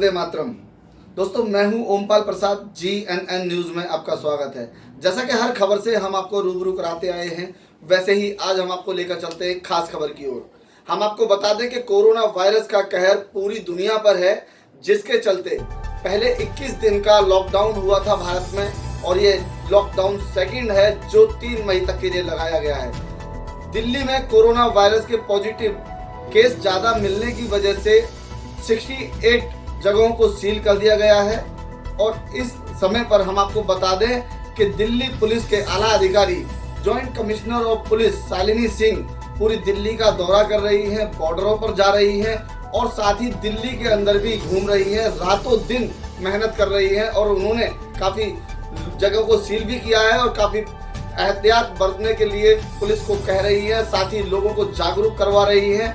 वंदे मातरम। दोस्तों, मैं हूं ओमपाल प्रसाद, GNN न्यूज़ में आपका स्वागत है। जैसा कि हर खबर से हम आपको रूबरू कराते आए हैं, वैसे ही आज हम आपको लेकर चलते हैं खास खबर की ओर। हम आपको बता दें कि कोरोना वायरस का कहर पूरी दुनिया पर है, जिसके चलते पहले 21 दिन का लॉकडाउन हुआ था भारत में, और ये लॉकडाउन सेकंड है जो 3 मई तक के लिए लगाया गया है। दिल्ली में कोरोना वायरस के पॉजिटिव केस ज़्यादा मिलने की वजह से 68 जगहों को सील कर दिया गया है। और इस समय पर हम आपको बता दें कि दिल्ली पुलिस के आला अधिकारी joint commissioner of police Shalini Singh पूरी दिल्ली का दौरा कर रही हैं, बॉर्डरों पर जा रही हैं और साथ ही दिल्ली के अंदर भी घूम रही हैं, रातों दिन मेहनत कर रही हैं। और उन्होंने काफ़ी जगहों को सील भी किया है और काफ़ी एहतियात बरतने के लिए पुलिस को कह रही है, साथ ही लोगों को जागरूक करवा रही है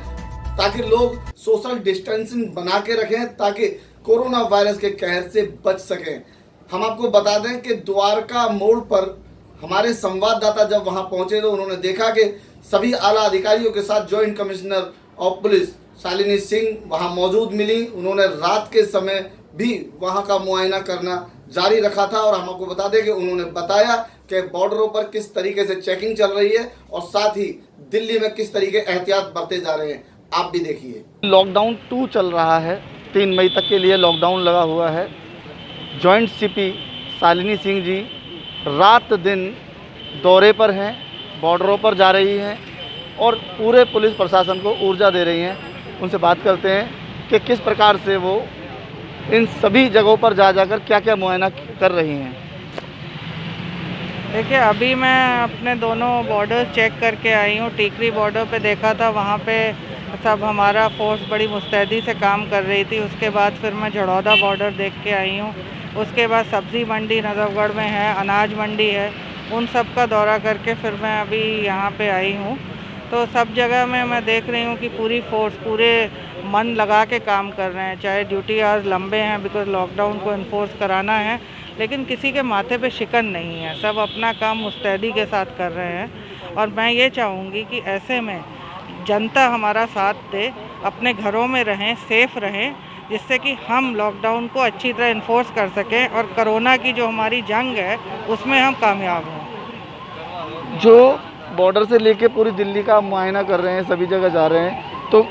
ताकि लोग सोशल डिस्टेंसिंग बना के रखें, ताकि कोरोना वायरस के कहर से बच सकें। हम आपको बता दें कि द्वारका मोड़ पर हमारे संवाददाता जब वहां पहुंचे तो उन्होंने देखा कि सभी आला अधिकारियों के साथ joint commissioner of police Shalini Singh वहां मौजूद मिली। उन्होंने रात के समय भी वहां का मुआयना करना जारी रखा था और हम आपको बता दें कि उन्होंने बताया कि बॉर्डरों पर किस तरीके से चेकिंग चल रही है और साथ ही दिल्ली में किस तरीके एहतियात बरते जा रहे हैं। आप भी देखिए। लॉकडाउन 2 चल रहा है, 3 मई तक के लिए लॉकडाउन लगा हुआ है। जॉइंट CP शालिनी सिंह जी रात दिन दौरे पर हैं, बॉर्डरों पर जा रही हैं और पूरे पुलिस प्रशासन को ऊर्जा दे रही हैं। उनसे बात करते हैं कि किस प्रकार से वो इन सभी जगहों पर जाकर क्या क्या मुआयना कर रही हैं। देखिए, अभी मैं अपने दोनों बॉर्डर चेक करके आई हूँ। टीकरी बॉर्डर पे देखा था, वहाँ पे सब हमारा फोर्स बड़ी मुस्तैदी से काम कर रही थी। उसके बाद फिर मैं झड़ौदा बॉर्डर देख के आई हूँ। उसके बाद सब्ज़ी मंडी नजफगढ़ में है, अनाज मंडी है, उन सब का दौरा करके फिर मैं अभी यहाँ पे आई हूँ। तो सब जगह में मैं देख रही हूँ कि पूरी फोर्स पूरे मन लगा के काम कर रहे हैं। चाहे ड्यूटी आवर्स लंबे हैं बिकॉज लॉकडाउन को इन्फोर्स कराना है, लेकिन किसी के माथे पे शिकन नहीं है। सब अपना काम मुस्तैदी के साथ कर रहे हैं और मैं ये चाहूँगी कि ऐसे में जनता हमारा साथ दे, अपने घरों में रहें, सेफ रहें, जिससे कि हम लॉकडाउन को अच्छी तरह इन्फोर्स कर सकें और कोरोना की जो हमारी जंग है उसमें हम कामयाब हों। जो बॉर्डर से लेके पूरी दिल्ली का मुआयना कर रहे हैं, सभी जगह जा रहे हैं, तो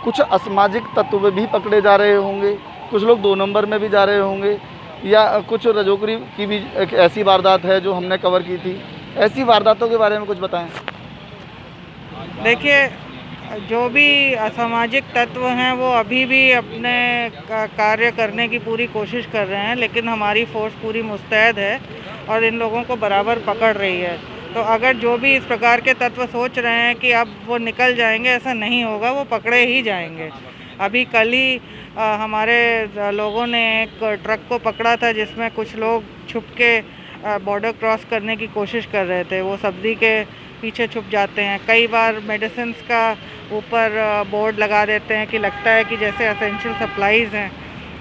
कुछ असामाजिक तत्व भी पकड़े जा रहे होंगे, कुछ लोग 2 नंबर में भी जा रहे होंगे, या कुछ रजोकरी की भी एक ऐसी वारदात है जो हमने कवर की थी। ऐसी वारदातों के बारे में कुछ बताएं। देखिए, जो भी असामाजिक तत्व हैं वो अभी भी अपने कार्य करने की पूरी कोशिश कर रहे हैं, लेकिन हमारी फोर्स पूरी मुस्तैद है और इन लोगों को बराबर पकड़ रही है। तो अगर जो भी इस प्रकार के तत्व सोच रहे हैं कि अब वो निकल जाएंगे, ऐसा नहीं होगा, वो पकड़े ही जाएंगे। अभी कल ही हमारे लोगों ने एक ट्रक को पकड़ा था जिसमें कुछ लोग छुप के बॉर्डर क्रॉस करने की कोशिश कर रहे थे। वो सब्ज़ी के पीछे छुप जाते हैं। कई बार मेडिसिन्स का ऊपर बोर्ड लगा देते हैं कि लगता है कि जैसे एसेंशियल सप्लाईज़ हैं,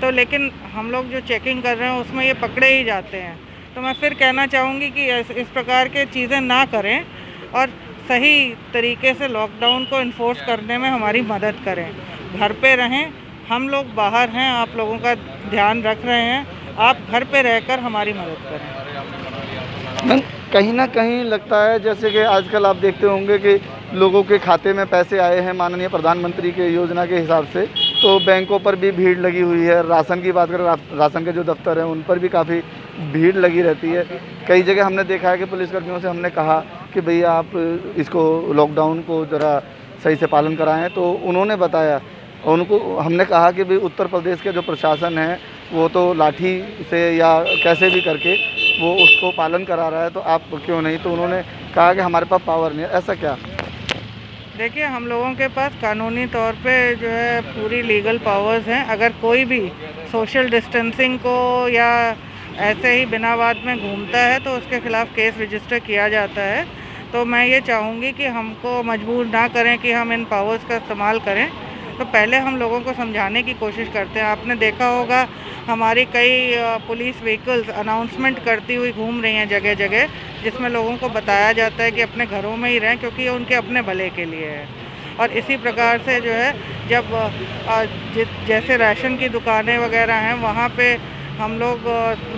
तो लेकिन हम लोग जो चेकिंग कर रहे हैं उसमें ये पकड़े ही जाते हैं। तो मैं फिर कहना चाहूँगी कि इस प्रकार के चीज़ें ना करें और सही तरीके से लॉकडाउन को इन्फोर्स करने में हमारी मदद करें। घर पे रहें, हम लोग बाहर हैं, आप लोगों का ध्यान रख रहे हैं, आप घर पे रहकर हमारी मदद करें। कहीं ना कहीं लगता है जैसे कि आजकल आप देखते होंगे कि लोगों के खाते में पैसे आए हैं माननीय प्रधानमंत्री के योजना के हिसाब से, तो बैंकों पर भी भीड़ लगी हुई है। राशन की बात करें, राशन के जो दफ्तर हैं उन पर भी काफ़ी भीड़ लगी रहती है। कई जगह हमने देखा है कि पुलिसकर्मियों से हमने कहा कि भैया आप इसको लॉकडाउन को ज़रा सही से पालन कराएं, तो उन्होंने बताया, उनको हमने कहा कि भाई उत्तर प्रदेश के जो प्रशासन है वो तो लाठी से या कैसे भी करके वो उसको पालन करा रहा है, तो आप क्यों नहीं? तो उन्होंने कहा कि हमारे पास पावर नहीं है। ऐसा क्या? देखिए, हम लोगों के पास कानूनी तौर पे जो है पूरी लीगल पावर्स हैं। अगर कोई भी सोशल डिस्टेंसिंग को या ऐसे ही बिना बात में घूमता है तो उसके ख़िलाफ़ केस रजिस्टर किया जाता है। तो मैं ये चाहूँगी कि हमको मजबूर ना करें कि हम इन पावर्स का इस्तेमाल करें। तो पहले हम लोगों को समझाने की कोशिश करते हैं। आपने देखा होगा हमारी कई पुलिस व्हीकल्स अनाउंसमेंट करती हुई घूम रही हैं जगह जगह, जिसमें लोगों को बताया जाता है कि अपने घरों में ही रहें, क्योंकि ये उनके अपने भले के लिए है। और इसी प्रकार से जो है जब जैसे राशन की दुकानें वगैरह हैं वहाँ पे हम लोग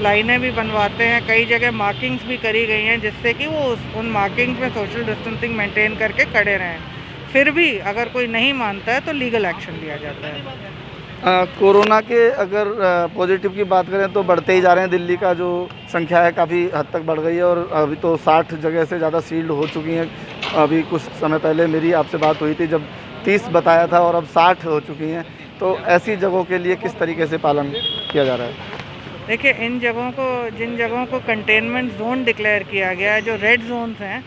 लाइनें भी बनवाते हैं, कई जगह मार्किंग्स भी करी गई हैं जिससे कि वो उन मार्किंग्स में सोशल डिस्टेंसिंग मेंटेन करके खड़े रहें। फिर भी अगर कोई नहीं मानता है तो लीगल एक्शन लिया जाता है। कोरोना के अगर पॉजिटिव की बात करें तो बढ़ते ही जा रहे हैं। दिल्ली का जो संख्या है काफ़ी हद तक बढ़ गई है और अभी तो 60 जगह से ज़्यादा सील्ड हो चुकी हैं। अभी कुछ समय पहले मेरी आपसे बात हुई थी जब 30 बताया था और अब 60 हो चुकी हैं। तो ऐसी जगहों के लिए किस तरीके से पालन किया जा रहा है? देखिए, जिन जगहों को कंटेनमेंट जोन डिक्लेयर किया गया है, जो रेड जोन्स हैं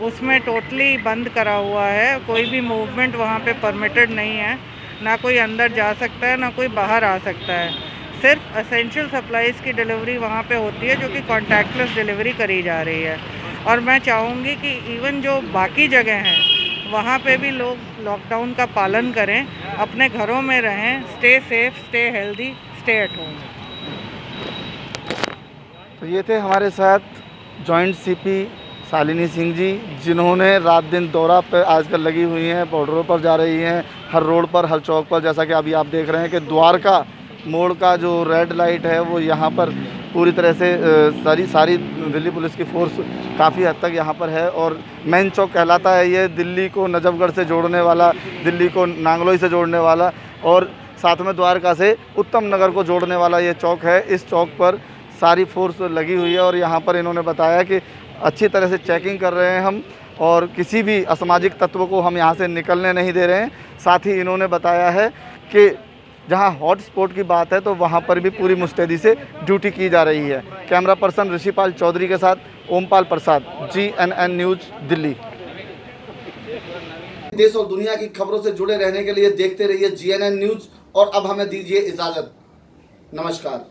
उसमें टोटली बंद करा हुआ है। कोई भी मूवमेंट वहाँ पे परमिटेड नहीं है, ना कोई अंदर जा सकता है ना कोई बाहर आ सकता है। सिर्फ एसेंशियल सप्लाइज़ की डिलीवरी वहाँ पे होती है जो कि कॉन्टैक्टलेस डिलीवरी करी जा रही है। और मैं चाहूँगी कि इवन जो बाकी जगह हैं वहाँ पे भी लोग लॉकडाउन का पालन करें, अपने घरों में रहें, stay safe, stay healthy, stay at home. तो ये थे हमारे साथ जॉइंट सीपी शालिनी सिंह जी, जिन्होंने रात दिन दौरा पर आजकल लगी हुई हैं, बॉर्डरों पर जा रही हैं, हर रोड पर, हर चौक पर। जैसा कि अभी आप देख रहे हैं कि द्वारका मोड़ का जो रेड लाइट है वो यहाँ पर पूरी तरह से सारी दिल्ली पुलिस की फोर्स काफ़ी हद तक यहाँ पर है। और मेन चौक कहलाता है ये, दिल्ली को नजफगढ़ से जोड़ने वाला, दिल्ली को नांगलोई से जोड़ने वाला और साथ में द्वारका से उत्तम नगर को जोड़ने वाला ये चौक है। इस चौक पर सारी फोर्स लगी हुई है और यहाँ पर इन्होंने बताया कि अच्छी तरह से चेकिंग कर रहे हैं हम और किसी भी असामाजिक तत्व को हम यहाँ से निकलने नहीं दे रहे हैं। साथ ही इन्होंने बताया है कि जहाँ हॉट स्पॉट की बात है तो वहाँ पर भी पूरी मुस्तैदी से ड्यूटी की जा रही है। कैमरा पर्सन ऋषिपाल चौधरी के साथ ओमपाल प्रसाद, GNN न्यूज़, दिल्ली। देश और दुनिया की खबरों से जुड़े रहने के लिए देखते रहिए GNN न्यूज़ और अब हमें दीजिए इजाज़त। नमस्कार।